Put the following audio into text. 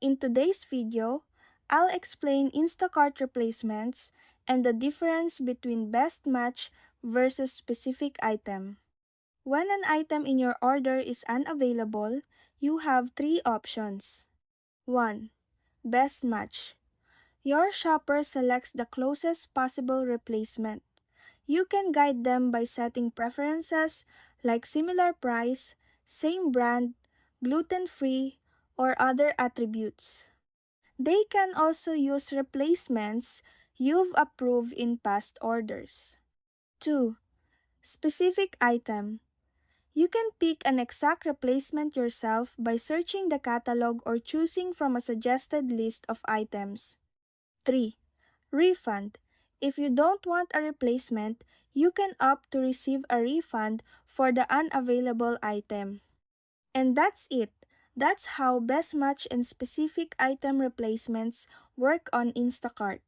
In today's video, I'll explain Instacart replacements and the difference between best match versus specific item. When an item in your order is unavailable, you have three options. 1. Best match. Your shopper selects the closest possible replacement. You can guide them by setting preferences like similar price, same brand, gluten-free, or other attributes. They can also use replacements you've approved in past orders. 2. Specific item. You can pick an exact replacement yourself by searching the catalog or choosing from a suggested list of items. 3. Refund. If you don't want a replacement, you can opt to receive a refund for the unavailable item. And that's it. That's how best match and specific item replacements work on Instacart.